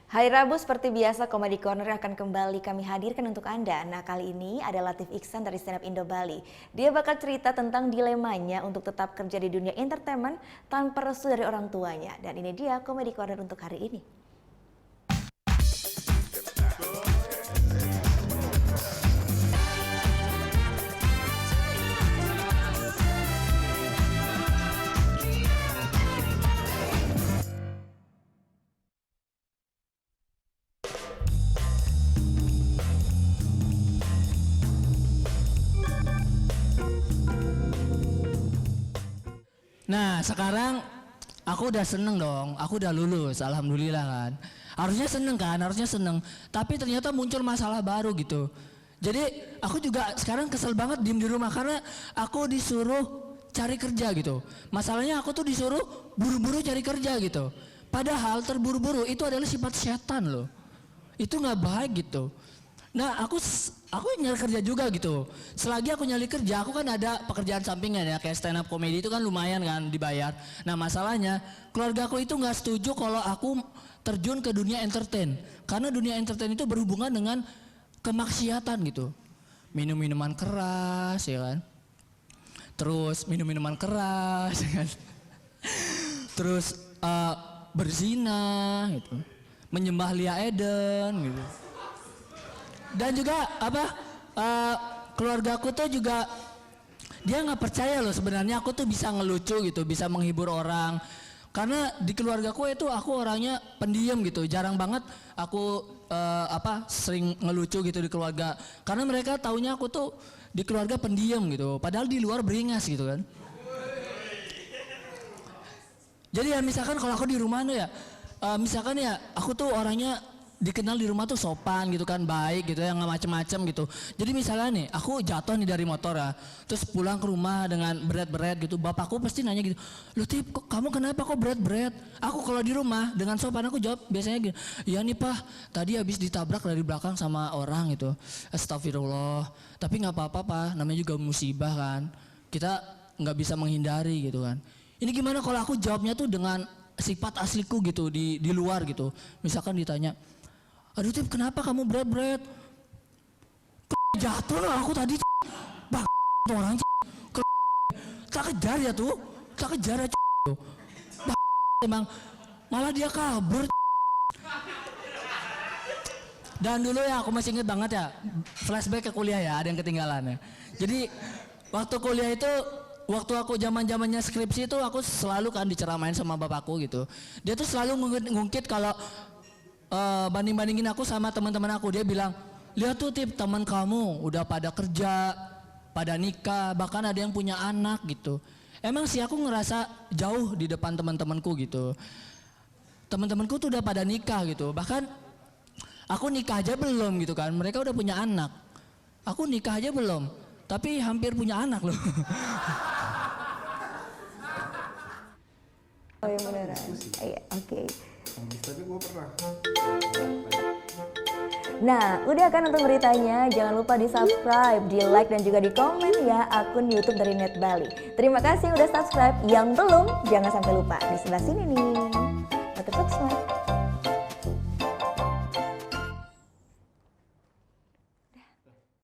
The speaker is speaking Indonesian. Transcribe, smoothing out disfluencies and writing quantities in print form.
Hari Rabu seperti biasa Comedy Corner akan kembali kami hadirkan untuk Anda. Nah kali ini ada Latif Iksan dari Stand Up Indo Bali. Dia bakal cerita tentang dilemanya untuk tetap kerja di dunia entertainment tanpa restu dari orang tuanya. Dan ini dia Comedy Corner untuk hari ini. Nah sekarang aku udah seneng dong, aku udah lulus, alhamdulillah kan. Harusnya seneng kan, harusnya seneng. Tapi ternyata muncul masalah baru gitu. Jadi aku juga sekarang kesel banget diem di rumah karena aku disuruh cari kerja gitu. Masalahnya aku tuh disuruh buru-buru cari kerja gitu. Padahal terburu-buru itu adalah sifat setan loh. Itu nggak baik gitu. Nah aku nyari kerja juga gitu. Selagi aku nyari kerja, aku kan ada pekerjaan sampingan ya, kayak stand up comedy itu kan lumayan kan dibayar. Nah masalahnya keluarga aku itu nggak setuju kalau aku terjun ke dunia entertain, karena dunia entertain itu berhubungan dengan kemaksiatan gitu. Minum-minuman keras ya kan. Terus minum-minuman keras ya kan. Terus berzina gitu. Menyembah Lia Eden gitu. Dan juga keluargaku tuh juga dia nggak percaya loh sebenarnya aku tuh bisa ngelucu gitu, bisa menghibur orang. Karena di keluargaku itu aku orangnya pendiam gitu, jarang banget aku sering ngelucu gitu di keluarga. Karena mereka taunya aku tuh di keluarga pendiam gitu, padahal di luar beringas gitu kan. Jadi ya misalkan kalau aku di rumah tuh ya, misalkan ya aku tuh orangnya dikenal di rumah tuh sopan gitu kan, baik gitu ya, nggak macem-macem gitu. Jadi misalnya nih aku jatuh nih dari motor ya, terus pulang ke rumah dengan berat-berat gitu, bapakku pasti nanya gitu, lu Tip kamu kenapa kok berat-berat? Aku kalau di rumah dengan sopan aku jawab biasanya gitu, iya nih Pak tadi habis ditabrak dari belakang sama orang gitu, astagfirullah. Tapi nggak apa-apa Pak, namanya juga musibah kan, kita nggak bisa menghindari gitu kan. Ini gimana kalau aku jawabnya tuh dengan sifat asliku gitu di luar gitu. Misalkan ditanya, aduh Tip kenapa kamu berat-berat? Jatuh lah aku tadi. Bang orang tak kejar ya tuh, tak kejar ya emang malah dia kabur. Dan dulu ya aku masih inget banget ya, flashback ke kuliah ya, ada yang ketinggalan ya. Jadi waktu kuliah itu, waktu aku zamannya skripsi itu aku selalu kan diceramain sama bapakku gitu. Dia tuh selalu ngungkit kalau banding-bandingin aku sama teman-teman aku. Dia bilang, lihat tuh Tip teman kamu udah pada kerja, pada nikah, bahkan ada yang punya anak gitu. Emang sih aku ngerasa jauh di depan teman-temanku gitu. Teman-temanku tuh udah pada nikah gitu. Bahkan aku nikah aja belum gitu kan. Mereka udah punya anak. Aku nikah aja belum, tapi hampir punya anak loh. Oh yang beneran? Iya, oke. Tapi gue pernah. Nah, udah kan nonton beritanya? Jangan lupa di subscribe, di like dan juga di komen ya akun YouTube dari Net Bali. Terima kasih udah subscribe. Yang belum, jangan sampai lupa di sebelah sini nih. Notif subscribe.